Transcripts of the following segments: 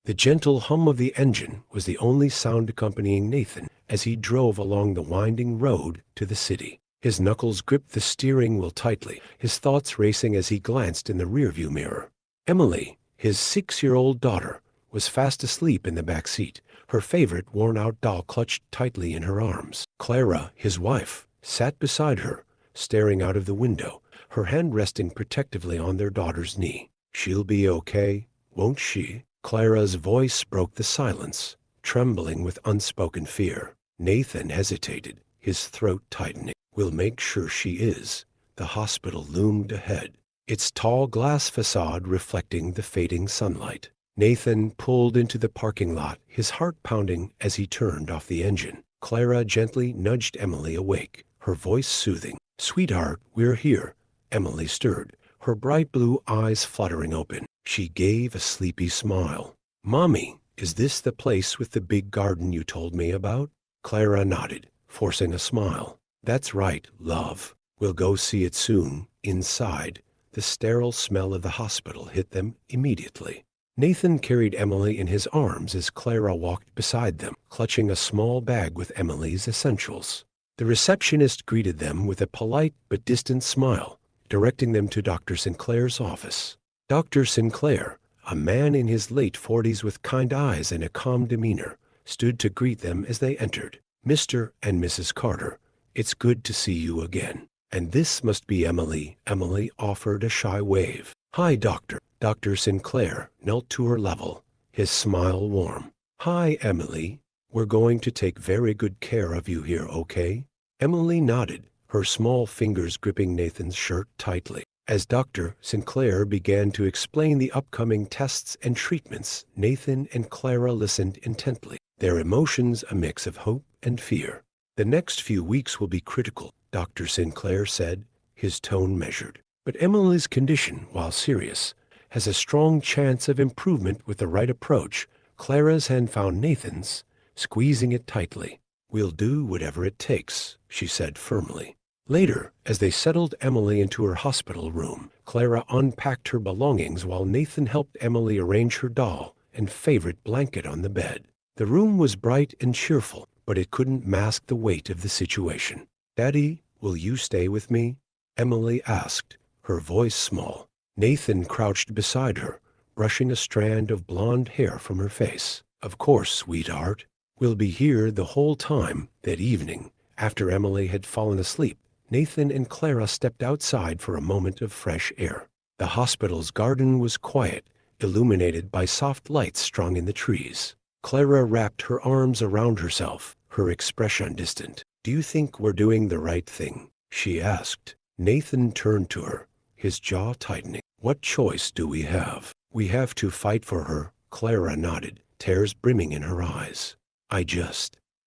The gentle hum of the engine was the only sound accompanying Nathan as he drove along the winding road to the city. His knuckles gripped the steering wheel tightly, his thoughts racing as he glanced in the rearview mirror. Emily, his 6-year-old daughter, was fast asleep in the back seat, her favorite worn-out doll clutched tightly in her arms. Clara, his wife, sat beside her, staring out of the window, her hand resting protectively on their daughter's knee. "She'll be okay, won't she?" Clara's voice broke the silence, trembling with unspoken fear. Nathan hesitated, his throat tightening. "We'll make sure she is." The hospital loomed ahead, its tall glass facade reflecting the fading sunlight. Nathan pulled into the parking lot, his heart pounding as he turned off the engine. Clara gently nudged Emily awake, her voice soothing. "Sweetheart, we're here." Emily stirred, her bright blue eyes fluttering open. She gave a sleepy smile. "Mommy, is this the place with the big garden you told me about?" Clara nodded, forcing a smile. "That's right, love. We'll go see it soon." Inside, the sterile smell of the hospital hit them immediately. Nathan carried Emily in his arms as Clara walked beside them, clutching a small bag with Emily's essentials. The receptionist greeted them with a polite but distant smile, directing them to Dr. Sinclair's office. Dr. Sinclair, a man in his late 40s with kind eyes and a calm demeanor, stood to greet them as they entered. "Mr. and Mrs. Carter, it's good to see you again. And this must be Emily." Emily offered a shy wave. "Hi, Doctor." Dr. Sinclair knelt to her level, his smile warm. "Hi, Emily. We're going to take very good care of you here, okay?" Emily nodded, her small fingers gripping Nathan's shirt tightly. As Dr. Sinclair began to explain the upcoming tests and treatments, Nathan and Clara listened intently, their emotions a mix of hope and fear. "The next few weeks will be critical," Dr. Sinclair said, his tone measured. "But Emily's condition, while serious, has a strong chance of improvement with the right approach." Clara's hand found Nathan's, squeezing it tightly. "We'll do whatever it takes," she said firmly. Later, as they settled Emily into her hospital room, Clara unpacked her belongings while Nathan helped Emily arrange her doll and favorite blanket on the bed. The room was bright and cheerful, but it couldn't mask the weight of the situation. "Daddy, will you stay with me?" Emily asked, her voice small. Nathan crouched beside her, brushing a strand of blonde hair from her face. "Of course, sweetheart. We'll be here the whole time." That evening, after Emily had fallen asleep, Nathan and Clara stepped outside for a moment of fresh air. The hospital's garden was quiet, illuminated by soft lights strung in the trees. Clara wrapped her arms around herself, her expression distant. "Do you think we're doing the right thing?" she asked. Nathan turned to her, his jaw tightening. "What choice do we have?" "We have to fight for her." Clara nodded, tears brimming in her eyes.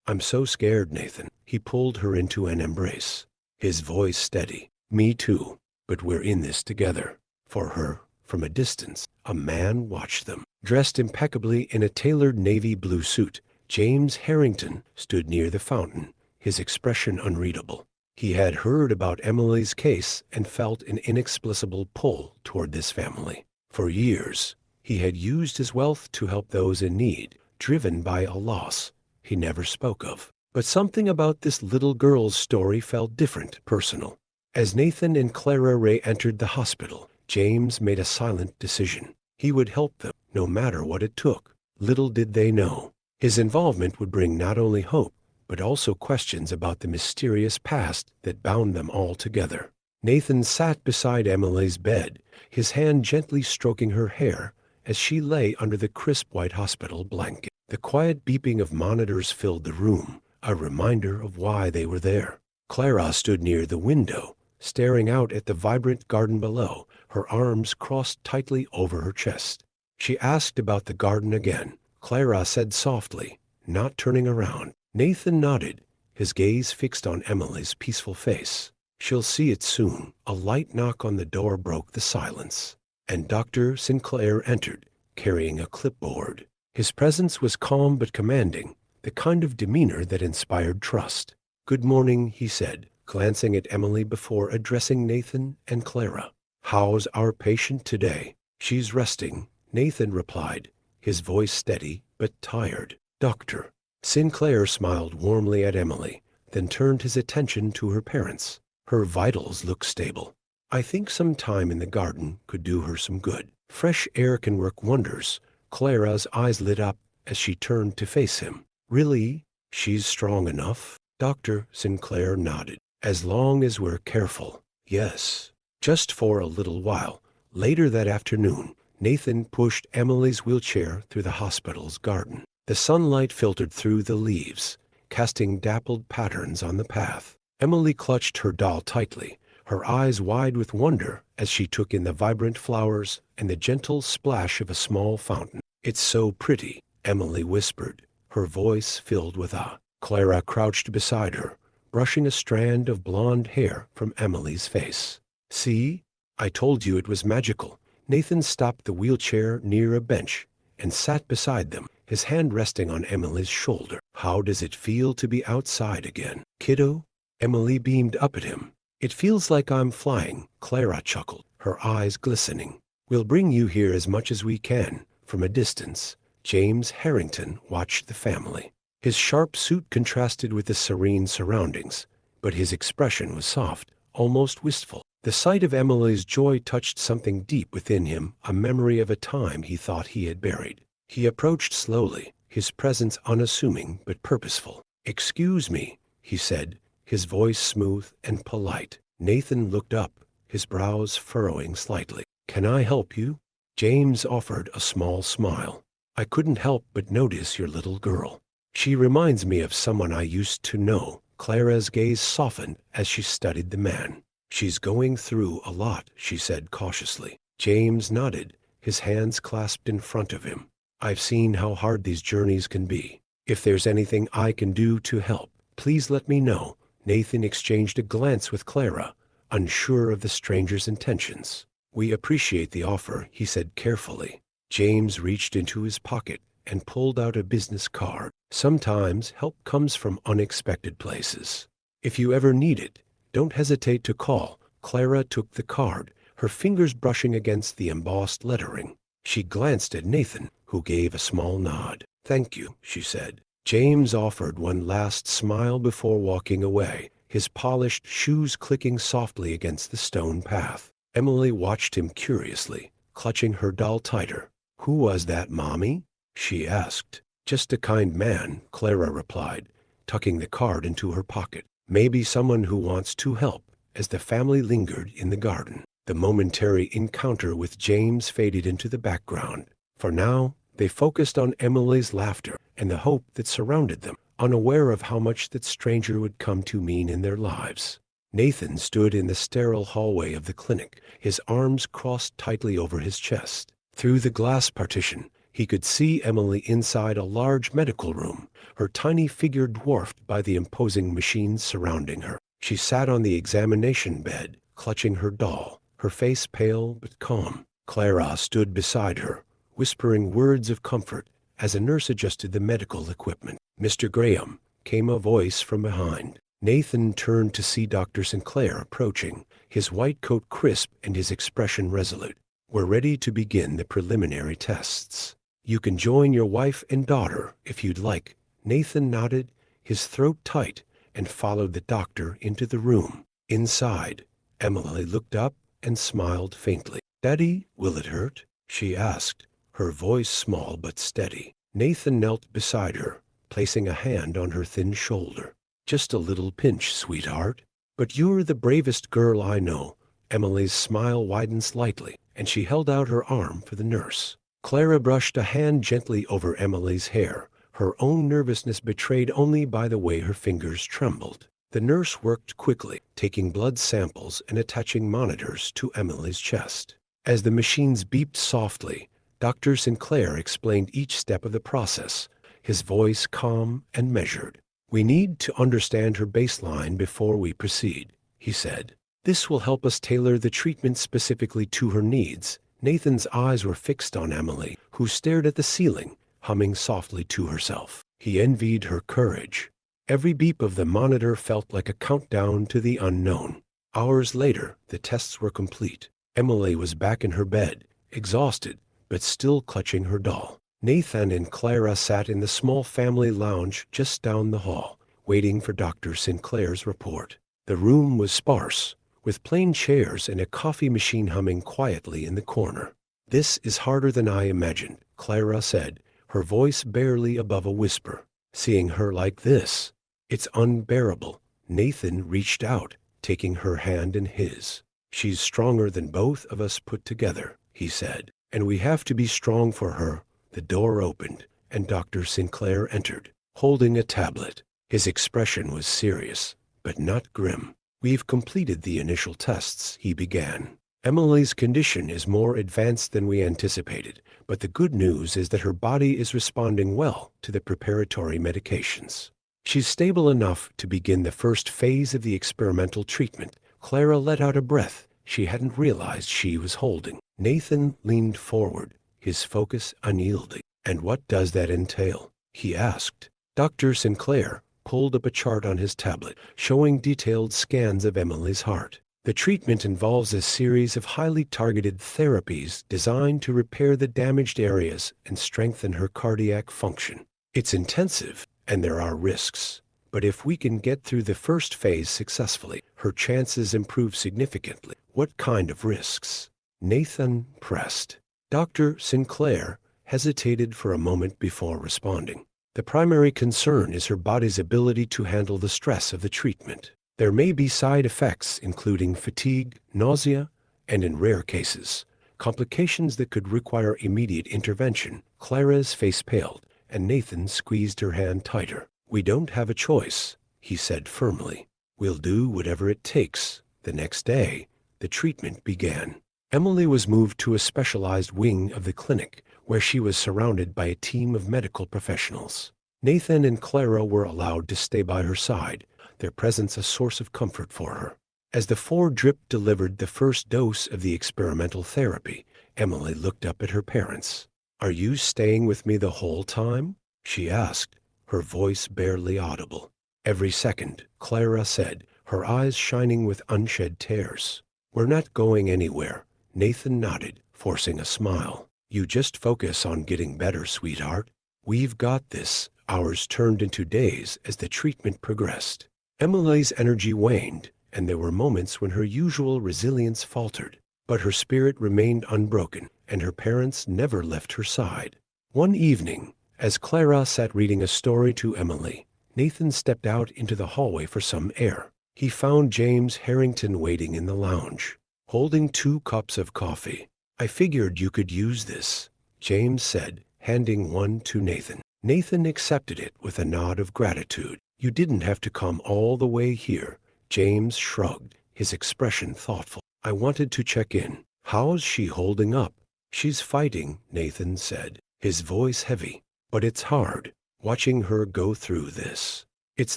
I'm so scared, Nathan." He pulled her into an embrace, his voice steady. "Me too, but we're in this together." For her, from a distance, a man watched them. Dressed impeccably in a tailored navy blue suit, James Harrington stood near the fountain, his expression unreadable. He had heard about Emily's case and felt an inexplicable pull toward this family. For years, he had used his wealth to help those in need, driven by a loss he never spoke of. But something about this little girl's story felt different, personal. As Nathan and Clara Ray entered the hospital, James made a silent decision. He would help them, no matter what it took. Little did they know, his involvement would bring not only hope, but also questions about the mysterious past that bound them all together. Nathan sat beside Emily's bed, his hand gently stroking her hair as she lay under the crisp white hospital blanket. The quiet beeping of monitors filled the room, a reminder of why they were there. Clara stood near the window, staring out at the vibrant garden below, her arms crossed tightly over her chest. She asked about the garden again. Clara said softly, not turning around. Nathan nodded, his gaze fixed on Emily's peaceful face. "She'll see it soon." A light knock on the door broke the silence, and Dr. Sinclair entered, carrying a clipboard. His presence was calm but commanding, the kind of demeanor that inspired trust. "Good morning," he said, glancing at Emily before addressing Nathan and Clara. "How's our patient today?" "She's resting," Nathan replied, his voice steady but tired. "Doctor." Sinclair smiled warmly at Emily, then turned his attention to her parents. "Her vitals look stable. I think some time in the garden could do her some good. Fresh air can work wonders." Clara's eyes lit up as she turned to face him. "Really? She's strong enough?" Dr. Sinclair nodded. "As long as we're careful." "Yes." Just for a little while. Later that afternoon, Nathan pushed Emily's wheelchair through the hospital's garden. The sunlight filtered through the leaves, casting dappled patterns on the path. Emily clutched her doll tightly, her eyes wide with wonder as she took in the vibrant flowers and the gentle splash of a small fountain. "It's so pretty," Emily whispered, her voice filled with awe. Clara crouched beside her, brushing a strand of blonde hair from Emily's face. "See? I told you it was magical." Nathan stopped the wheelchair near a bench and sat beside them, his hand resting on Emily's shoulder. "How does it feel to be outside again, kiddo?" Emily beamed up at him. "It feels like I'm flying," Clara chuckled, her eyes glistening. "We'll bring you here as much as we can, from a distance." James Harrington watched the family. His sharp suit contrasted with the serene surroundings, but his expression was soft, almost wistful. The sight of Emily's joy touched something deep within him, a memory of a time he thought he had buried. He approached slowly, his presence unassuming but purposeful. "Excuse me," he said, his voice smooth and polite. Nathan looked up, his brows furrowing slightly. "Can I help you?" James offered a small smile. "I couldn't help but notice your little girl. She reminds me of someone I used to know." Clara's gaze softened as she studied the man. "She's going through a lot," she said cautiously. James nodded, his hands clasped in front of him. "I've seen how hard these journeys can be. If there's anything I can do to help, please let me know." Nathan exchanged a glance with Clara, unsure of the stranger's intentions. "We appreciate the offer," he said carefully. James reached into his pocket and pulled out a business card. "Sometimes help comes from unexpected places. If you ever need it, don't hesitate to call." Clara took the card, her fingers brushing against the embossed lettering. She glanced at Nathan, who gave a small nod. "Thank you," she said. James offered one last smile before walking away, his polished shoes clicking softly against the stone path. Emily watched him curiously, clutching her doll tighter. "Who was that, Mommy?" she asked. "Just a kind man," Clara replied, tucking the card into her pocket. "Maybe someone who wants to help." As the family lingered in the garden, the momentary encounter with James faded into the background. For now, they focused on Emily's laughter and the hope that surrounded them, unaware of how much that stranger would come to mean in their lives. Nathan stood in the sterile hallway of the clinic, his arms crossed tightly over his chest. Through the glass partition, he could see Emily inside a large medical room, her tiny figure dwarfed by the imposing machines surrounding her. She sat on the examination bed, clutching her doll, her face pale but calm. Clara stood beside her, whispering words of comfort as a nurse adjusted the medical equipment. "Mr. Graham," came a voice from behind. Nathan turned to see Dr. Sinclair approaching, his white coat crisp and his expression resolute. "We're ready to begin the preliminary tests. You can join your wife and daughter if you'd like." Nathan nodded, his throat tight, and followed the doctor into the room. Inside, Emily looked up and smiled faintly. "Daddy, will it hurt?" she asked, her voice small but steady. Nathan knelt beside her, placing a hand on her thin shoulder. "Just a little pinch, sweetheart. But you're the bravest girl I know." Emily's smile widened slightly, and she held out her arm for the nurse. Clara brushed a hand gently over Emily's hair, her own nervousness betrayed only by the way her fingers trembled. The nurse worked quickly, taking blood samples and attaching monitors to Emily's chest. As the machines beeped softly, Dr. Sinclair explained each step of the process, his voice calm and measured. "We need to understand her baseline before we proceed," he said. "This will help us tailor the treatment specifically to her needs." Nathan's eyes were fixed on Emily, who stared at the ceiling, humming softly to herself. He envied her courage. Every beep of the monitor felt like a countdown to the unknown. Hours later, the tests were complete. Emily was back in her bed, exhausted, but still clutching her doll. Nathan and Clara sat in the small family lounge just down the hall, waiting for Dr. Sinclair's report. The room was sparse, with plain chairs and a coffee machine humming quietly in the corner. "This is harder than I imagined," Clara said, her voice barely above a whisper. "Seeing her like this, it's unbearable." Nathan reached out, taking her hand in his. "She's stronger than both of us put together," he said, "and we have to be strong for her." The door opened, and Dr. Sinclair entered, holding a tablet. His expression was serious, but not grim. "We've completed the initial tests," he began. "Emily's condition is more advanced than we anticipated, but the good news is that her body is responding well to the preparatory medications. She's stable enough to begin the first phase of the experimental treatment." Clara let out a breath she hadn't realized she was holding. Nathan leaned forward, his focus unyielding. "And what does that entail?" he asked. Dr. Sinclair pulled up a chart on his tablet, showing detailed scans of Emily's heart. "The treatment involves a series of highly targeted therapies designed to repair the damaged areas and strengthen her cardiac function. It's intensive, and there are risks. But if we can get through the first phase successfully, her chances improve significantly." "What kind of risks?" Nathan pressed. Dr. Sinclair hesitated for a moment before responding. "The primary concern is her body's ability to handle the stress of the treatment. There may be side effects, including fatigue, nausea, and in rare cases, complications that could require immediate intervention." Clara's face paled, and Nathan squeezed her hand tighter. "We don't have a choice," he said firmly. "We'll do whatever it takes." The next day, the treatment began. Emily was moved to a specialized wing of the clinic, where she was surrounded by a team of medical professionals. Nathan and Clara were allowed to stay by her side, their presence a source of comfort for her. As the 4-drip delivered the first dose of the experimental therapy, Emily looked up at her parents. "Are you staying with me the whole time?" she asked, her voice barely audible. "Every second," Clara said, her eyes shining with unshed tears. "We're not going anywhere." Nathan nodded, forcing a smile. "You just focus on getting better, sweetheart. We've got this." Hours turned into days as the treatment progressed. Emily's energy waned, and there were moments when her usual resilience faltered. But her spirit remained unbroken, and her parents never left her side. One evening, as Clara sat reading a story to Emily, Nathan stepped out into the hallway for some air. He found James Harrington waiting in the lounge, holding 2 cups of coffee. "I figured you could use this," James said, handing one to Nathan. Nathan accepted it with a nod of gratitude. "You didn't have to come all the way here." James shrugged, his expression thoughtful. "I wanted to check in." "How's she holding up?" "She's fighting," Nathan said, his voice heavy. "But it's hard, watching her go through this." "It's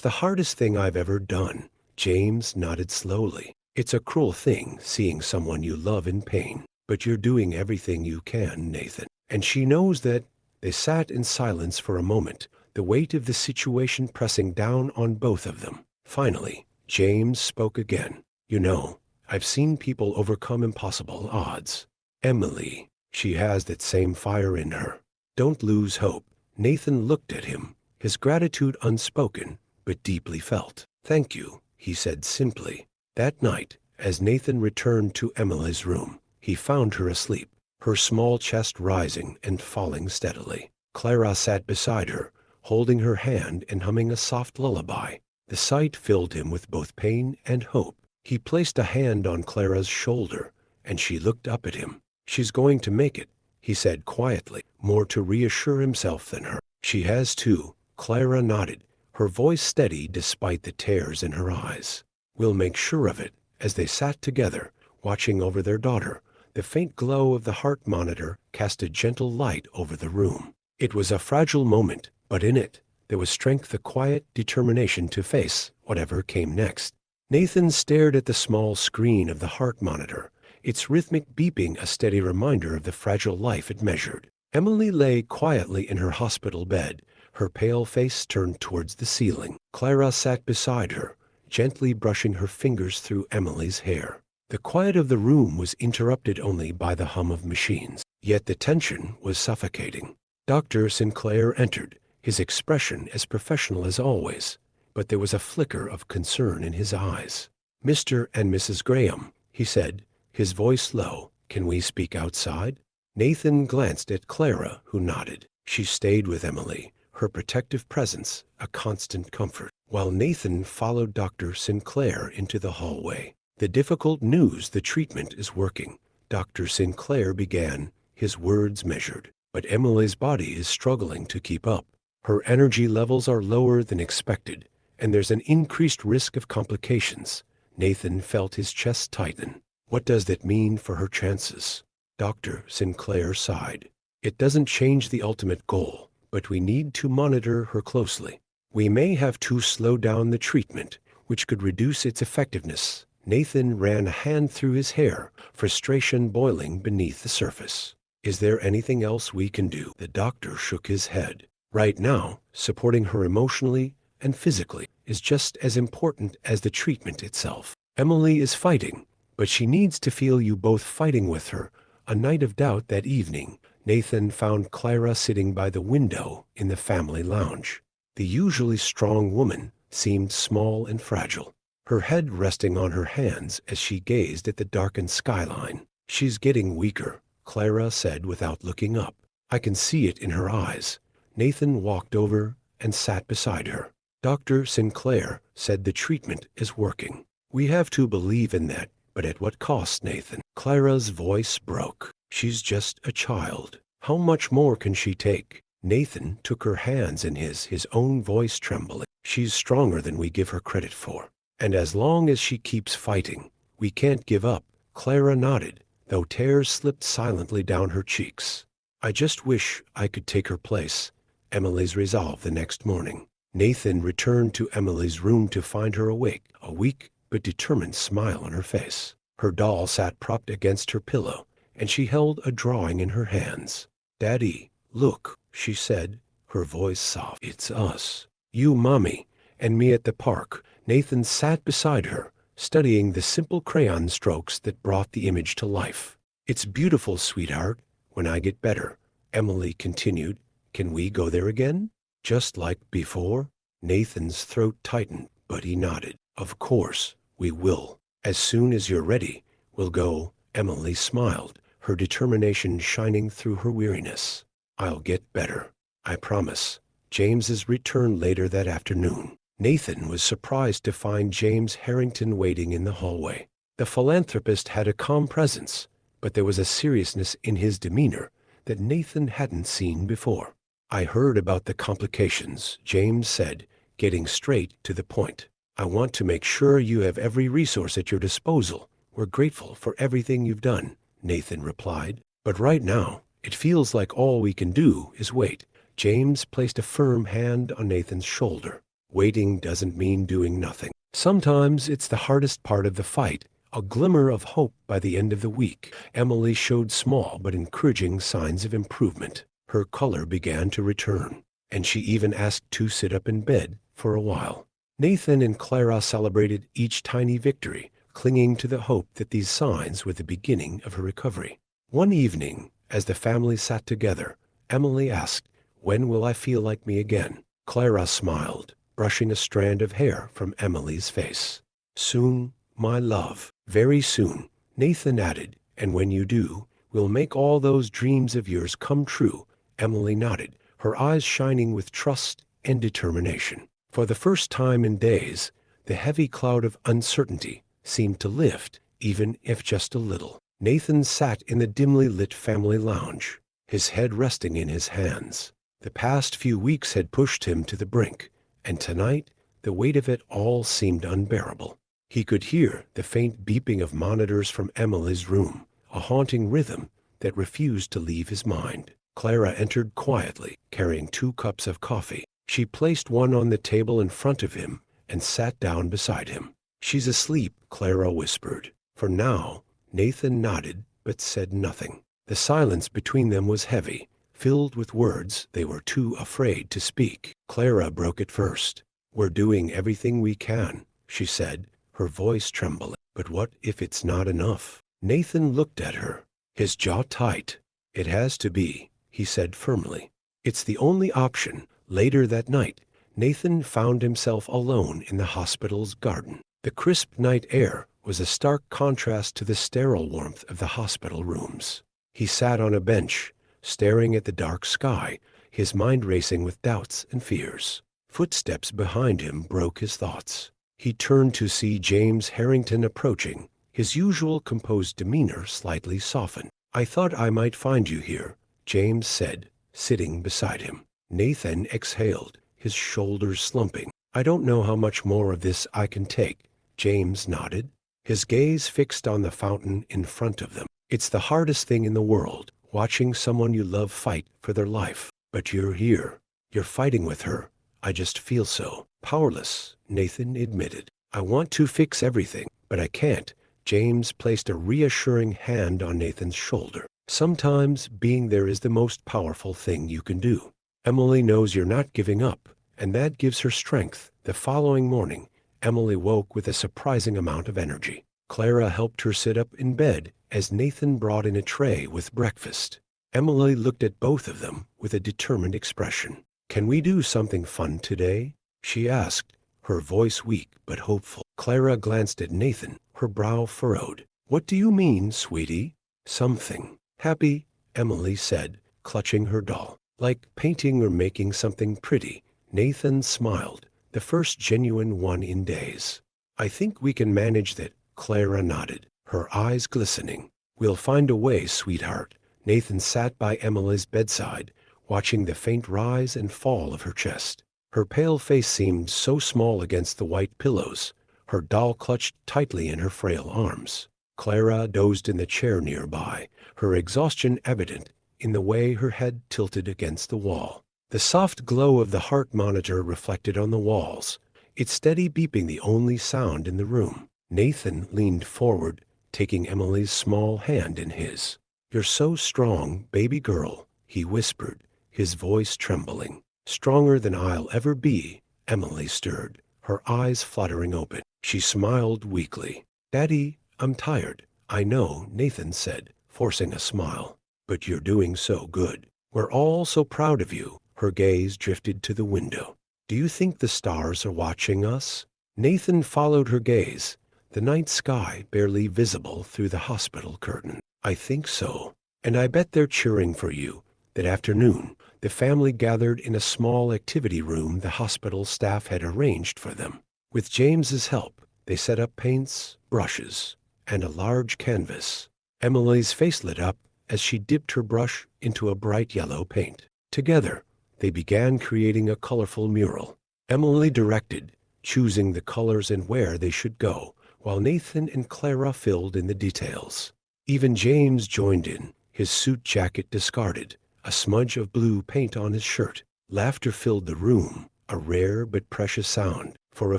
the hardest thing I've ever done." James nodded slowly. "It's a cruel thing, seeing someone you love in pain. But you're doing everything you can, Nathan. And she knows that." They sat in silence for a moment, the weight of the situation pressing down on both of them. Finally, James spoke again. "You know, I've seen people overcome impossible odds. Emily, she has that same fire in her. Don't lose hope." Nathan looked at him, his gratitude unspoken, but deeply felt. "Thank you," he said simply. That night, as Nathan returned to Emily's room, he found her asleep, her small chest rising and falling steadily. Clara sat beside her, holding her hand and humming a soft lullaby. The sight filled him with both pain and hope. He placed a hand on Clara's shoulder, and she looked up at him. "She's going to make it," he said quietly, more to reassure himself than her. "She has too." Clara nodded, her voice steady despite the tears in her eyes. "We'll make sure of it." As they sat together, watching over their daughter, the faint glow of the heart monitor cast a gentle light over the room. It was a fragile moment, but in it, there was strength, a quiet determination to face whatever came next. Nathan stared at the small screen of the heart monitor, its rhythmic beeping a steady reminder of the fragile life it measured. Emily lay quietly in her hospital bed, her pale face turned towards the ceiling. Clara sat beside her, gently brushing her fingers through Emily's hair. The quiet of the room was interrupted only by the hum of machines, yet the tension was suffocating. Dr. Sinclair entered, his expression as professional as always, but there was a flicker of concern in his eyes. "Mr. and Mrs. Graham," he said, his voice low, "can we speak outside?" Nathan glanced at Clara, who nodded. She stayed with Emily, her protective presence a constant comfort, while Nathan followed Dr. Sinclair into the hallway. "The difficult news, the treatment is working," Dr. Sinclair began, his words measured. "But Emily's body is struggling to keep up. Her energy levels are lower than expected, and there's an increased risk of complications." Nathan felt his chest tighten. "What does that mean for her chances?" Dr. Sinclair sighed. "It doesn't change the ultimate goal, but we need to monitor her closely. We may have to slow down the treatment, which could reduce its effectiveness." Nathan ran a hand through his hair, frustration boiling beneath the surface. "Is there anything else we can do?" The doctor shook his head. "Right now, supporting her emotionally and physically is just as important as the treatment itself. Emily is fighting, but she needs to feel you both fighting with her." A night of doubt that evening, Nathan found Clara sitting by the window in the family lounge. The usually strong woman seemed small and fragile, her head resting on her hands as she gazed at the darkened skyline. "She's getting weaker," Clara said without looking up. "I can see it in her eyes." Nathan walked over and sat beside her. Dr. Sinclair said the treatment is working. "We have to believe in that, but at what cost, Nathan?" Clara's voice broke. "She's just a child. How much more can she take?" Nathan took her hands in his own voice trembling. "She's stronger than we give her credit for. And as long as she keeps fighting, we can't give up." Clara nodded, though tears slipped silently down her cheeks. "I just wish I could take her place," Emily's resolve the next morning. Nathan returned to Emily's room to find her awake, a weak but determined smile on her face. Her doll sat propped against her pillow, and she held a drawing in her hands. "Daddy, look," she said, her voice soft. "It's us. You, Mommy, and me at the park." Nathan sat beside her, studying the simple crayon strokes that brought the image to life. "It's beautiful, sweetheart. When I get better," Emily continued, "can we go there again? Just like before?" Nathan's throat tightened, but he nodded. "Of course, we will. As soon as you're ready, we'll go." Emily smiled, her determination shining through her weariness. "I'll get better. I promise." James's return later that afternoon. Nathan was surprised to find James Harrington waiting in the hallway. The philanthropist had a calm presence, but there was a seriousness in his demeanor that Nathan hadn't seen before. "I heard about the complications," James said, getting straight to the point. "I want to make sure you have every resource at your disposal. We're grateful for everything you've done," Nathan replied. "But right now, it feels like all we can do is wait." James placed a firm hand on Nathan's shoulder. "Waiting doesn't mean doing nothing. Sometimes it's the hardest part of the fight." A glimmer of hope by the end of the week. Emily showed small but encouraging signs of improvement. Her color began to return, and she even asked to sit up in bed for a while. Nathan and Clara celebrated each tiny victory, clinging to the hope that these signs were the beginning of her recovery. One evening, as the family sat together, Emily asked, "When will I feel like me again?" Clara smiled, brushing a strand of hair from Emily's face. "Soon, my love, very soon," Nathan added, "and when you do, we'll make all those dreams of yours come true." Emily nodded, her eyes shining with trust and determination. For the first time in days, the heavy cloud of uncertainty seemed to lift, even if just a little. Nathan sat in the dimly lit family lounge, his head resting in his hands. The past few weeks had pushed him to the brink, and tonight the weight of it all seemed unbearable. He could hear the faint beeping of monitors from Emily's room, a haunting rhythm that refused to leave his mind. Clara entered quietly, carrying 2 cups of coffee. She placed one on the table in front of him and sat down beside him. "She's asleep," Clara whispered. For now, Nathan nodded but said nothing. The silence between them was heavy, filled with words they were too afraid to speak. Clara broke it first. "We're doing everything we can," she said, her voice trembling. "But what if it's not enough?" Nathan looked at her, his jaw tight. "It has to be," he said firmly. It's the only option. Later that night, Nathan found himself alone in the hospital's garden. The crisp night air was a stark contrast to the sterile warmth of the hospital rooms. He sat on a bench, staring at the dark sky, his mind racing with doubts and fears. Footsteps behind him broke his thoughts. He turned to see James Harrington approaching, his usual composed demeanor slightly softened. "I thought I might find you here," James said, sitting beside him. Nathan exhaled, his shoulders slumping. "I don't know how much more of this I can take," James nodded, his gaze fixed on the fountain in front of them. "It's the hardest thing in the world, watching someone you love fight for their life. But you're here. You're fighting with her. I just feel so powerless," Nathan admitted. "I want to fix everything, but I can't." James placed a reassuring hand on Nathan's shoulder. "Sometimes being there is the most powerful thing you can do. Emily knows you're not giving up, and that gives her strength." The following morning, Emily woke with a surprising amount of energy. Clara helped her sit up in bed as Nathan brought in a tray with breakfast. Emily looked at both of them with a determined expression. "Can we do something fun today?" she asked, her voice weak but hopeful. Clara glanced at Nathan, her brow furrowed. "What do you mean, sweetie?" "Something happy," Emily said, clutching her doll. "Like painting or making something pretty." Nathan smiled, the first genuine one in days. "I think we can manage that," Clara nodded, her eyes glistening. "We'll find a way, sweetheart." Nathan sat by Emily's bedside, watching the faint rise and fall of her chest. Her pale face seemed so small against the white pillows, her doll clutched tightly in her frail arms. Clara dozed in the chair nearby, her exhaustion evident in the way her head tilted against the wall. The soft glow of the heart monitor reflected on the walls, its steady beeping the only sound in the room. Nathan leaned forward, taking Emily's small hand in his. "You're so strong, baby girl," he whispered, his voice trembling. "Stronger than I'll ever be." Emily stirred, her eyes fluttering open. She smiled weakly. "Daddy, I'm tired." "I know," Nathan said, forcing a smile. "But you're doing so good. We're all so proud of you." Her gaze drifted to the window. "Do you think the stars are watching us?" Nathan followed her gaze, the night sky barely visible through the hospital curtain. "I think so. And I bet they're cheering for you." That afternoon, the family gathered in a small activity room the hospital staff had arranged for them. With James's help, they set up paints, brushes, and a large canvas. Emily's face lit up as she dipped her brush into a bright yellow paint. Together, they began creating a colorful mural. Emily directed, choosing the colors and where they should go, while Nathan and Clara filled in the details. Even James joined in, his suit jacket discarded, a smudge of blue paint on his shirt. Laughter filled the room, a rare but precious sound. For a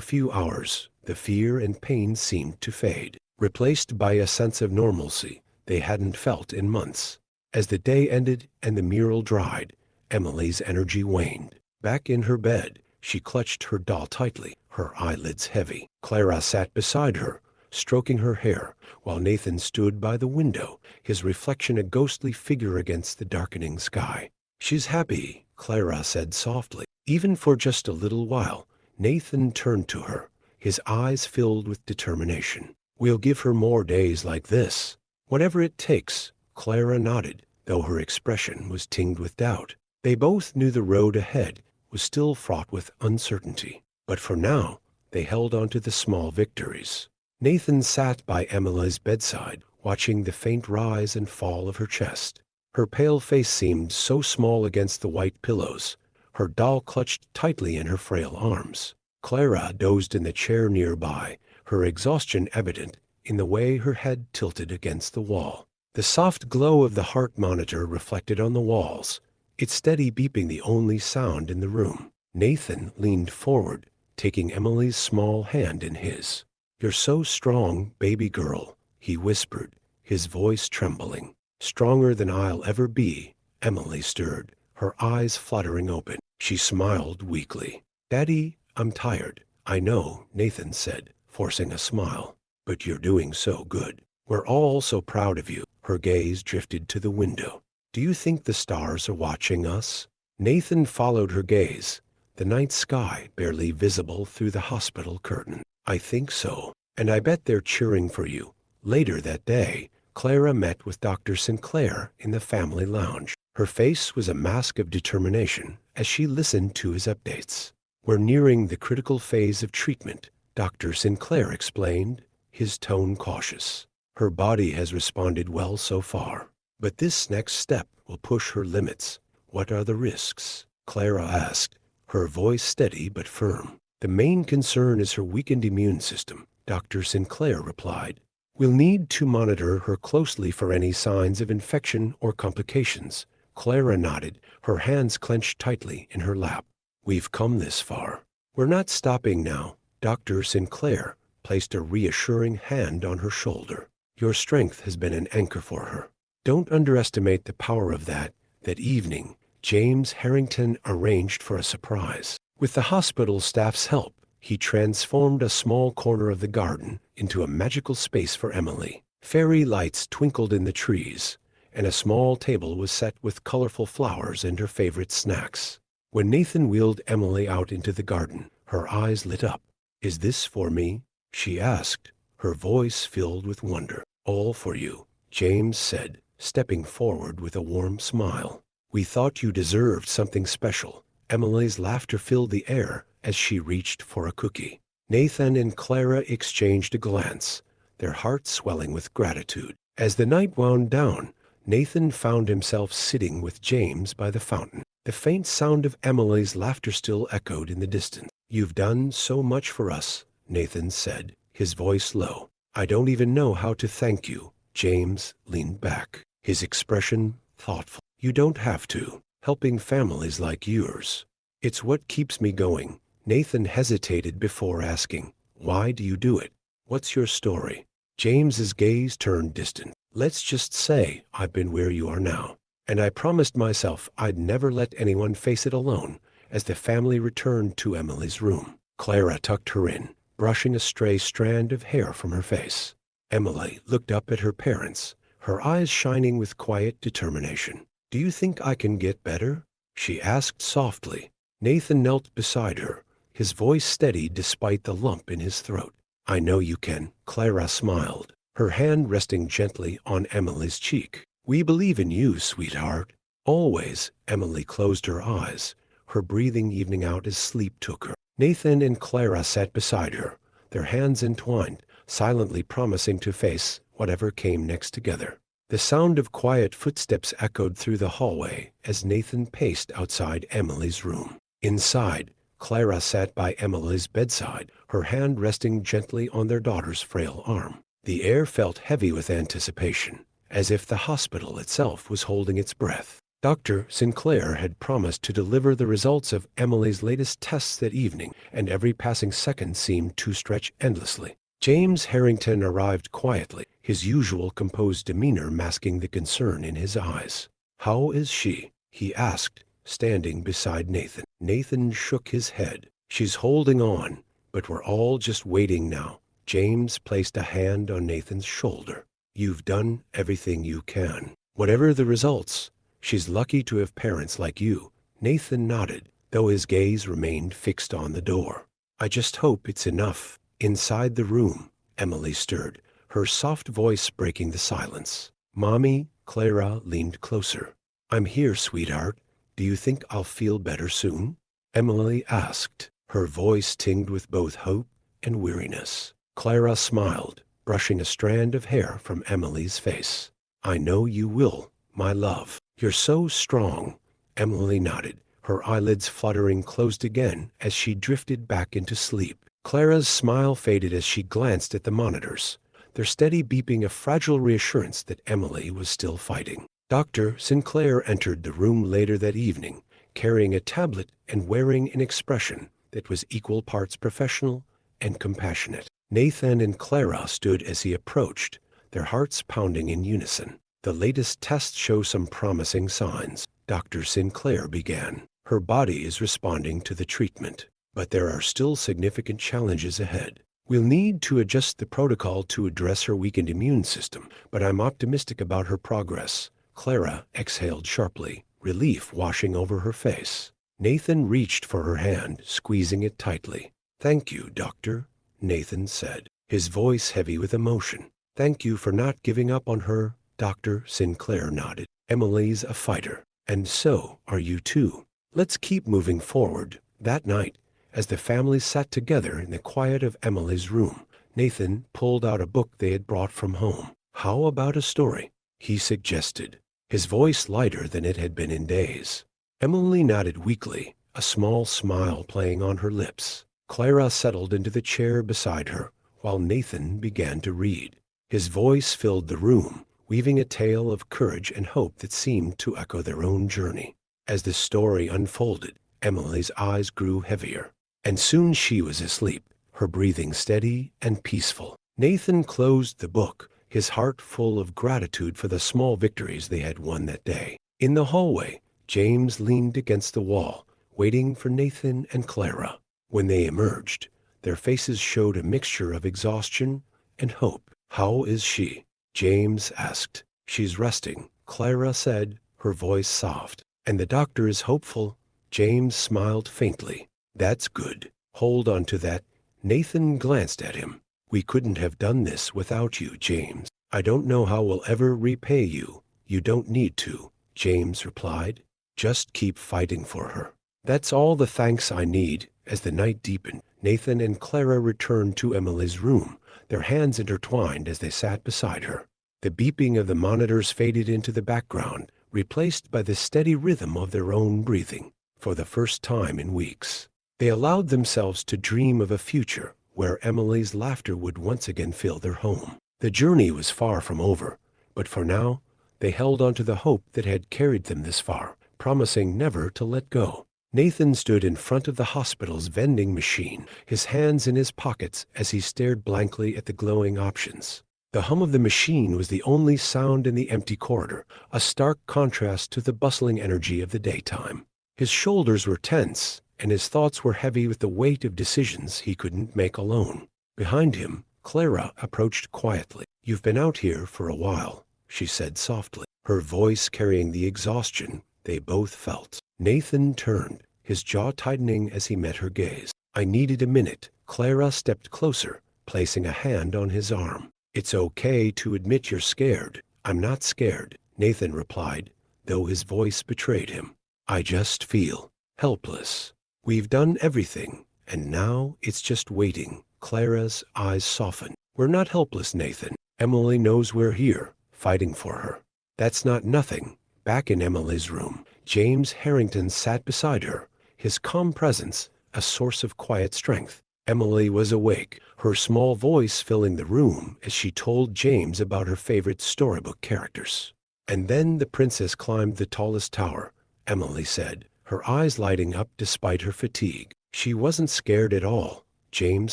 few hours, the fear and pain seemed to fade, replaced by a sense of normalcy they hadn't felt in months. As the day ended and the mural dried, Emily's energy waned. Back in her bed, she clutched her doll tightly, her eyelids heavy. Clara sat beside her, stroking her hair, while Nathan stood by the window, his reflection a ghostly figure against the darkening sky. "She's happy," Clara said softly. "Even for just a little while." Nathan turned to her, his eyes filled with determination. "We'll give her more days like this. Whatever it takes." Clara nodded, though her expression was tinged with doubt. They both knew the road ahead was still fraught with uncertainty. But for now, they held on to the small victories. Nathan sat by Emily's bedside, watching the faint rise and fall of her chest. Her pale face seemed so small against the white pillows, her doll clutched tightly in her frail arms. Clara dozed in the chair nearby, her exhaustion evident in the way her head tilted against the wall. The soft glow of the heart monitor reflected on the walls, its steady beeping the only sound in the room. Nathan leaned forward, taking Emily's small hand in his. "You're so strong, baby girl," he whispered, his voice trembling. "Stronger than I'll ever be." Emily stirred, her eyes fluttering open. She smiled weakly. "Daddy, I'm tired." "I know," Nathan said, forcing a smile. "But you're doing so good. We're all so proud of you." Her gaze drifted to the window. "Do you think the stars are watching us?" Nathan followed her gaze, the night sky barely visible through the hospital curtain. I think so, and I bet they're cheering for you. Later that day, Clara met with Dr. Sinclair in the family lounge. Her face was a mask of determination as she listened to his updates. We're nearing the critical phase of treatment, Dr. Sinclair explained, his tone cautious. Her body has responded well so far, but this next step will push her limits. What are the risks? Clara asked, her voice steady but firm. The main concern is her weakened immune system, Dr. Sinclair replied. We'll need to monitor her closely for any signs of infection or complications. Clara nodded, her hands clenched tightly in her lap. We've come this far. We're not stopping now. Dr. Sinclair placed a reassuring hand on her shoulder. Your strength has been an anchor for her. Don't underestimate the power of that. That evening, James Harrington arranged for a surprise. With the hospital staff's help, he transformed a small corner of the garden into a magical space for Emily. Fairy lights twinkled in the trees, and a small table was set with colorful flowers and her favorite snacks. When Nathan wheeled Emily out into the garden, her eyes lit up. Is this for me? She asked, her voice filled with wonder. All for you, James said, stepping forward with a warm smile. We thought you deserved something special. Emily's laughter filled the air as she reached for a cookie. Nathan and Clara exchanged a glance, their hearts swelling with gratitude. As the night wound down, Nathan found himself sitting with James by the fountain. The faint sound of Emily's laughter still echoed in the distance. You've done so much for us, Nathan said, his voice low. I don't even know how to thank you. James leaned back, his expression thoughtful. You don't have to. Helping families like yours. It's what keeps me going. Nathan hesitated before asking, why do you do it? What's your story? James's gaze turned distant. Let's just say I've been where you are now. And I promised myself I'd never let anyone face it alone. As the family returned to Emily's room, Clara tucked her in, brushing a stray strand of hair from her face. Emily looked up at her parents, her eyes shining with quiet determination. Do you think I can get better? She asked softly. Nathan knelt beside her, his voice steady despite the lump in his throat. I know you can, Clara smiled, her hand resting gently on Emily's cheek. We believe in you, sweetheart. Always. Emily closed her eyes, her breathing evening out as sleep took her. Nathan and Clara sat beside her, their hands entwined, silently promising to face whatever came next together. The sound of quiet footsteps echoed through the hallway as Nathan paced outside Emily's room. Inside, Clara sat by Emily's bedside, her hand resting gently on their daughter's frail arm. The air felt heavy with anticipation, as if the hospital itself was holding its breath. Dr. Sinclair had promised to deliver the results of Emily's latest tests that evening, and every passing second seemed to stretch endlessly. James Harrington arrived quietly, his usual composed demeanor masking the concern in his eyes. How is she? He asked, standing beside Nathan. Nathan shook his head. She's holding on, but we're all just waiting now. James placed a hand on Nathan's shoulder. You've done everything you can. Whatever the results, she's lucky to have parents like you. Nathan nodded, though his gaze remained fixed on the door. I just hope it's enough. Inside the room, Emily stirred, her soft voice breaking the silence. Mommy, Clara leaned closer. I'm here, sweetheart. Do you think I'll feel better soon? Emily asked, her voice tinged with both hope and weariness. Clara smiled, brushing a strand of hair from Emily's face. I know you will, my love. You're so strong. Emily nodded, her eyelids fluttering closed again as she drifted back into sleep. Clara's smile faded as she glanced at the monitors, their steady beeping a fragile reassurance that Emily was still fighting. Dr. Sinclair entered the room later that evening, carrying a tablet and wearing an expression that was equal parts professional and compassionate. Nathan and Clara stood as he approached, their hearts pounding in unison. The latest tests show some promising signs, Dr. Sinclair began. Her body is responding to the treatment, but there are still significant challenges ahead. We'll need to adjust the protocol to address her weakened immune system, but I'm optimistic about her progress. Clara exhaled sharply, relief washing over her face. Nathan reached for her hand, squeezing it tightly. "Thank you, Doctor," Nathan said, his voice heavy with emotion. "Thank you for not giving up on her." Dr. Sinclair nodded. "Emily's a fighter, and so are you too. Let's keep moving forward." That night, as the family sat together in the quiet of Emily's room, Nathan pulled out a book they had brought from home. "How about a story?" he suggested, his voice lighter than it had been in days. Emily nodded weakly, a small smile playing on her lips. Clara settled into the chair beside her, while Nathan began to read. His voice filled the room, weaving a tale of courage and hope that seemed to echo their own journey. As the story unfolded, Emily's eyes grew heavier, and soon she was asleep, her breathing steady and peaceful. Nathan closed the book, his heart full of gratitude for the small victories they had won that day. In the hallway, James leaned against the wall, waiting for Nathan and Clara. When they emerged, their faces showed a mixture of exhaustion and hope. "How is she?" James asked. "She's resting," Clara said, her voice soft. "And the doctor is hopeful." James smiled faintly. "That's good. Hold on to that." Nathan glanced at him. "We couldn't have done this without you, James. I don't know how we'll ever repay you." "You don't need to," James replied. "Just keep fighting for her." "That's all the thanks I need." As the night deepened, Nathan and Clara returned to Emily's room, their hands intertwined as they sat beside her. The beeping of the monitors faded into the background, replaced by the steady rhythm of their own breathing. For the first time in weeks, they allowed themselves to dream of a future where Emily's laughter would once again fill their home. The journey was far from over, but for now, they held on to the hope that had carried them this far, promising never to let go. Nathan stood in front of the hospital's vending machine, his hands in his pockets as he stared blankly at the glowing options. The hum of the machine was the only sound in the empty corridor, a stark contrast to the bustling energy of the daytime. His shoulders were tense, and his thoughts were heavy with the weight of decisions he couldn't make alone. Behind him, Clara approached quietly. "You've been out here for a while," she said softly, her voice carrying the exhaustion they both felt. Nathan turned, his jaw tightening as he met her gaze. "I needed a minute." Clara stepped closer, placing a hand on his arm. "It's okay to admit you're scared." "I'm not scared," Nathan replied, though his voice betrayed him. "I just feel helpless. We've done everything, and now it's just waiting." Clara's eyes softened. "We're not helpless, Nathan. Emily knows we're here, fighting for her." "That's not nothing." Back in Emily's room, James Harrington sat beside her, his calm presence a source of quiet strength. Emily was awake, her small voice filling the room as she told James about her favorite storybook characters. "And then the princess climbed the tallest tower," Emily said, her eyes lighting up despite her fatigue. "She wasn't scared at all." James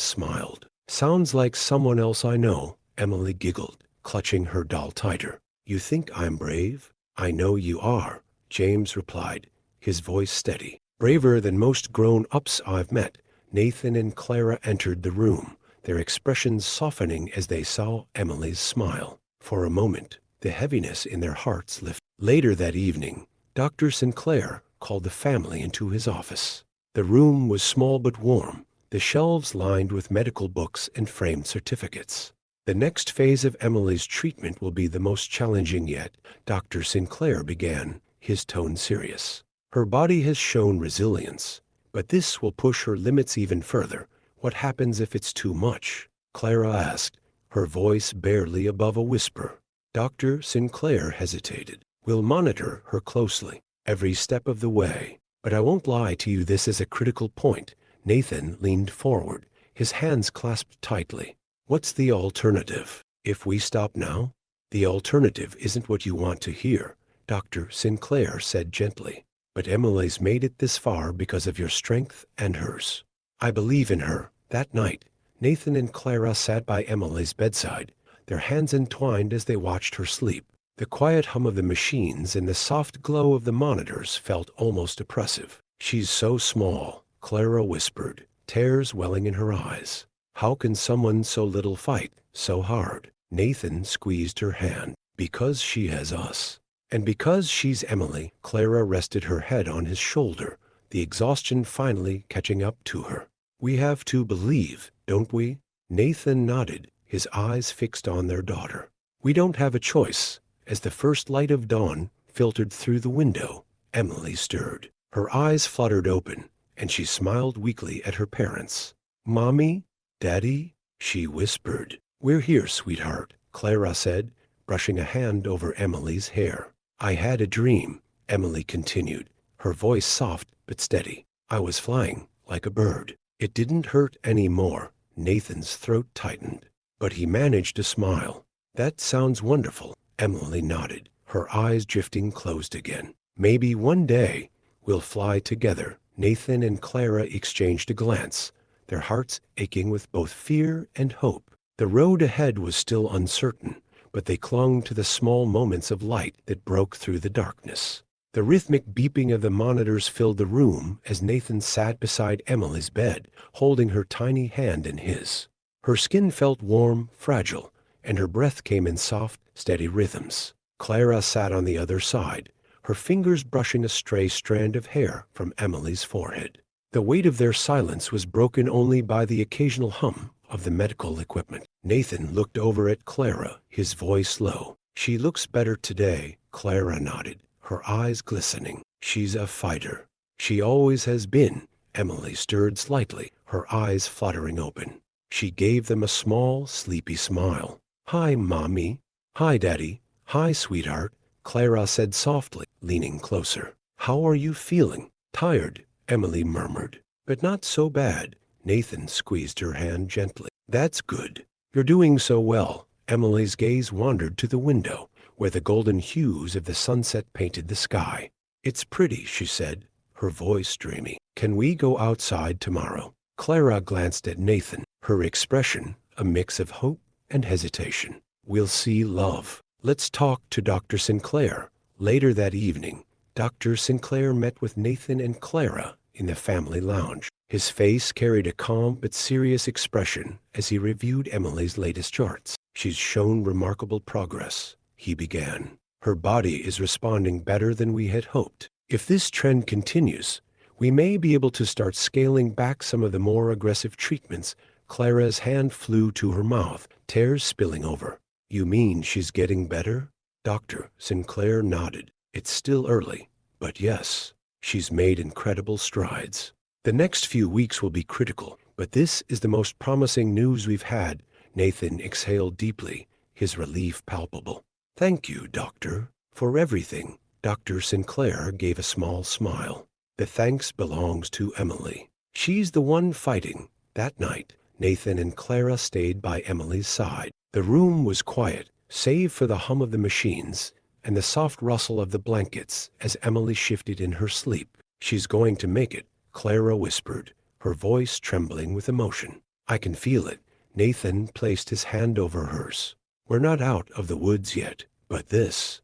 smiled. "Sounds like someone else I know," Emily giggled, clutching her doll tighter. "You think I'm brave?" "I know you are," James replied, his voice steady. "Braver than most grown-ups I've met." Nathan and Clara entered the room, their expressions softening as they saw Emily's smile. For a moment, the heaviness in their hearts lifted. Later that evening, Dr. Sinclair called the family into his office. The room was small but warm, the shelves lined with medical books and framed certificates. "The next phase of Emily's treatment will be the most challenging yet," Dr. Sinclair began, his tone serious. "Her body has shown resilience, but this will push her limits even further. What happens if it's too much?" Clara asked, her voice barely above a whisper. Dr. Sinclair hesitated. "We'll monitor her closely, every step of the way. But I won't lie to you, this is a critical point." Nathan leaned forward, his hands clasped tightly. "What's the alternative? If we stop now?" "The alternative isn't what you want to hear," Dr. Sinclair said gently. "But Emily's made it this far because of your strength and hers. I believe in her." That night, Nathan and Clara sat by Emily's bedside, their hands entwined as they watched her sleep. The quiet hum of the machines and the soft glow of the monitors felt almost oppressive. "She's so small," Clara whispered, tears welling in her eyes. "How can someone so little fight so hard?" Nathan squeezed her hand. "Because she has us." And because she's Emily, Clara rested her head on his shoulder, the exhaustion finally catching up to her. We have to believe, don't we? Nathan nodded, his eyes fixed on their daughter. We don't have a choice. As the first light of dawn filtered through the window, Emily stirred. Her eyes fluttered open, and she smiled weakly at her parents. Mommy? Daddy? She whispered. We're here, sweetheart, Clara said, brushing a hand over Emily's hair. I had a dream, Emily continued, her voice soft but steady. I was flying like a bird. It didn't hurt any more. Nathan's throat tightened, but he managed to smile. That sounds wonderful, Emily nodded, her eyes drifting closed again. Maybe one day we'll fly together. Nathan and Clara exchanged a glance, their hearts aching with both fear and hope. The road ahead was still uncertain, but they clung to the small moments of light that broke through the darkness. The rhythmic beeping of the monitors filled the room as Nathan sat beside Emily's bed, holding her tiny hand in his. Her skin felt warm, fragile, and her breath came in soft, steady rhythms. Clara sat on the other side, her fingers brushing a stray strand of hair from Emily's forehead. The weight of their silence was broken only by the occasional hum of the medical equipment. Nathan looked over at Clara, his voice low. She looks better today, Clara nodded, her eyes glistening. She's a fighter. She always has been. Emily stirred slightly, her eyes fluttering open. She gave them a small, sleepy smile. Hi, Mommy. Hi, Daddy. Hi, sweetheart, Clara said softly, leaning closer. How are you feeling? Tired, Emily murmured. But not so bad. Nathan squeezed her hand gently. That's good. You're doing so well. Emily's gaze wandered to the window, where the golden hues of the sunset painted the sky. It's pretty, she said, her voice dreamy. Can we go outside tomorrow? Clara glanced at Nathan, her expression a mix of hope and hesitation. We'll see, love. Let's talk to Dr. Sinclair. Later that evening, Dr. Sinclair met with Nathan and Clara in the family lounge. His face carried a calm but serious expression as he reviewed Emily's latest charts. She's shown remarkable progress, he began. Her body is responding better than we had hoped. If this trend continues, we may be able to start scaling back some of the more aggressive treatments. Clara's hand flew to her mouth, tears spilling over. You mean she's getting better? Dr. Sinclair nodded. It's still early, but yes, she's made incredible strides. The next few weeks will be critical, but this is the most promising news we've had. Nathan exhaled deeply, his relief palpable. Thank you, Doctor, for everything. Dr. Sinclair gave a small smile. The thanks belongs to Emily. She's the one fighting. That night, Nathan and Clara stayed by Emily's side. The room was quiet, save for the hum of the machines and the soft rustle of the blankets as Emily shifted in her sleep. She's going to make it, Clara whispered, her voice trembling with emotion. I can feel it. Nathan placed his hand over hers. We're not out of the woods yet, but this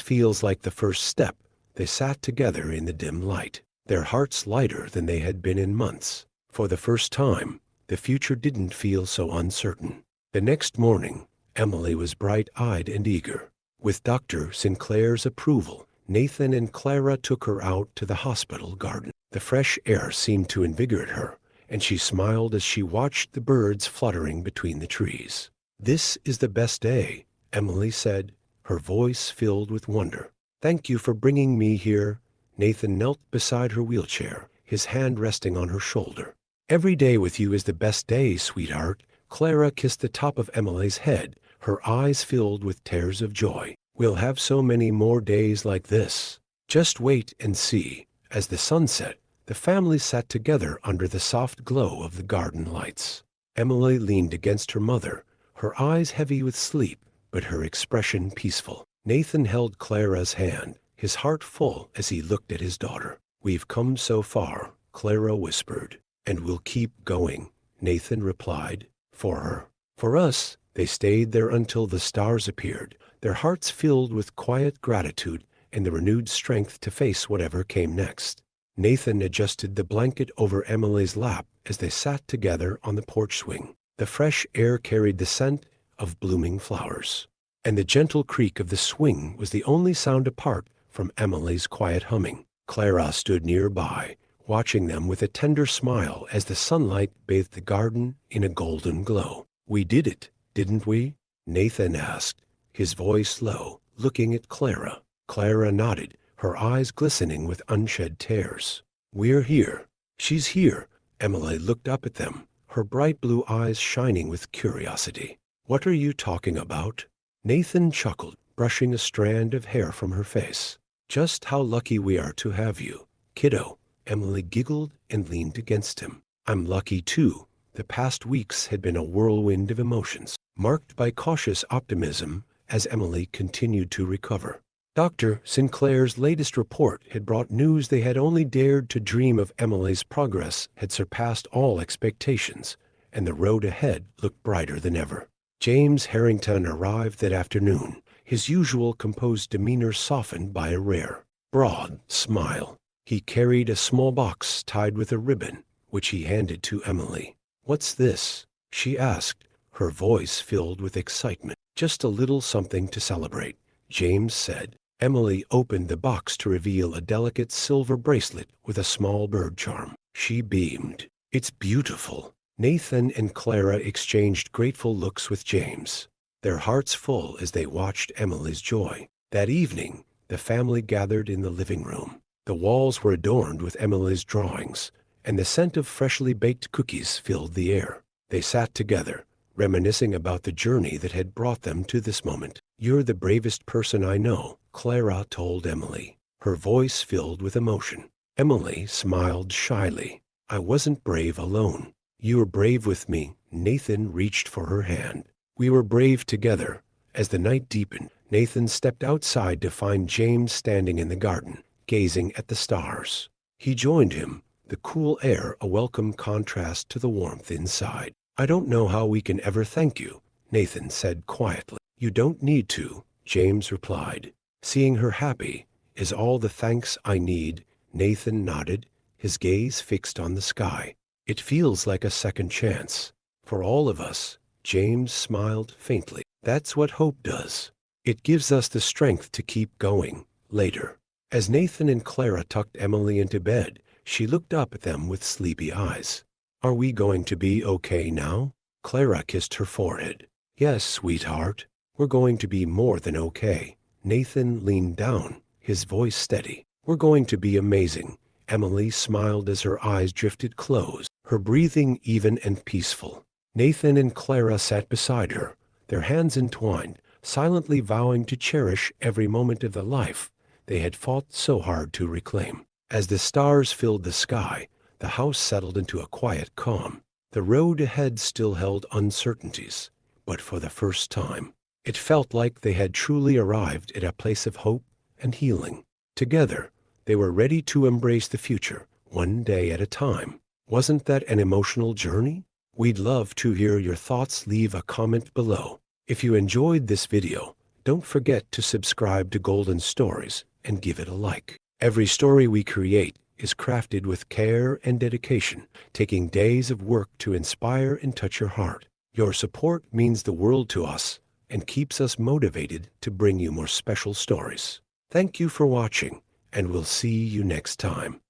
feels like the first step. They sat together in the dim light, their hearts lighter than they had been in months. For the first time, the future didn't feel so uncertain. The next morning, Emily was bright-eyed and eager. With Dr. Sinclair's approval, Nathan and Clara took her out to the hospital garden. The fresh air seemed to invigorate her, and she smiled as she watched the birds fluttering between the trees. This is the best day, Emily said, her voice filled with wonder. Thank you for bringing me here. Nathan knelt beside her wheelchair, his hand resting on her shoulder. Every day with you is the best day, sweetheart. Clara kissed the top of Emily's head, her eyes filled with tears of joy. We'll have so many more days like this. Just wait and see. As the sun set, the family sat together under the soft glow of the garden lights. Emily leaned against her mother, her eyes heavy with sleep, but her expression peaceful. Nathan held Clara's hand, his heart full as he looked at his daughter. We've come so far, Clara whispered. And we'll keep going, Nathan replied, for her. For us, they stayed there until the stars appeared, their hearts filled with quiet gratitude and the renewed strength to face whatever came next. Nathan adjusted the blanket over Emily's lap as they sat together on the porch swing. The fresh air carried the scent of blooming flowers. and the gentle creak of the swing was the only sound apart from Emily's quiet humming. Clara stood nearby, watching them with a tender smile as the sunlight bathed the garden in a golden glow. "We did it, didn't we?" Nathan asked, his voice low, looking at Clara. Clara nodded, her eyes glistening with unshed tears. "We're here." "She's here." Emily looked up at them, her bright blue eyes shining with curiosity. "What are you talking about?" Nathan chuckled, brushing a strand of hair from her face. "Just how lucky we are to have you, kiddo." Emily giggled and leaned against him. "I'm lucky too." The past weeks had been a whirlwind of emotions, marked by cautious optimism as Emily continued to recover. Dr. Sinclair's latest report had brought news they had only dared to dream of. Emily's progress had surpassed all expectations, and the road ahead looked brighter than ever. James Harrington arrived that afternoon, his usual composed demeanor softened by a rare, broad smile. He carried a small box tied with a ribbon, which he handed to Emily. "What's this?" she asked, her voice filled with excitement. "Just a little something to celebrate," James said. Emily opened the box to reveal a delicate silver bracelet with a small bird charm. She beamed. "It's beautiful." Nathan and Clara exchanged grateful looks with James, their hearts full as they watched Emily's joy. That evening, the family gathered in the living room. The walls were adorned with Emily's drawings, and the scent of freshly baked cookies filled the air. They sat together, reminiscing about the journey that had brought them to this moment. "You're the bravest person I know," Clara told Emily, her voice filled with emotion. Emily smiled shyly. "I wasn't brave alone. You were brave with me." Nathan reached for her hand. "We were brave together." As the night deepened, Nathan stepped outside to find James standing in the garden, gazing at the stars. He joined him, the cool air a welcome contrast to the warmth inside. "I don't know how we can ever thank you," Nathan said quietly. "You don't need to," James replied. "Seeing her happy is all the thanks I need." Nathan nodded, his gaze fixed on the sky. "It feels like a second chance. For all of us." James smiled faintly. "That's what hope does. It gives us the strength to keep going." Later, as Nathan and Clara tucked Emily into bed, she looked up at them with sleepy eyes. "Are we going to be okay now?" Clara kissed her forehead. "Yes, sweetheart. We're going to be more than okay." Nathan leaned down, his voice steady. "We're going to be amazing." Emily smiled as her eyes drifted closed, her breathing even and peaceful. Nathan and Clara sat beside her, their hands entwined, silently vowing to cherish every moment of the life they had fought so hard to reclaim. As the stars filled the sky, the house settled into a quiet calm. The road ahead still held uncertainties, but for the first time, it felt like they had truly arrived at a place of hope and healing. Together, they were ready to embrace the future, one day at a time. Wasn't that an emotional journey? We'd love to hear your thoughts. Leave a comment below. If you enjoyed this video, don't forget to subscribe to Golden Stories and give it a like. Every story we create is crafted with care and dedication, taking days of work to inspire and touch your heart. Your support means the world to us and keeps us motivated to bring you more special stories. Thank you for watching, and we'll see you next time.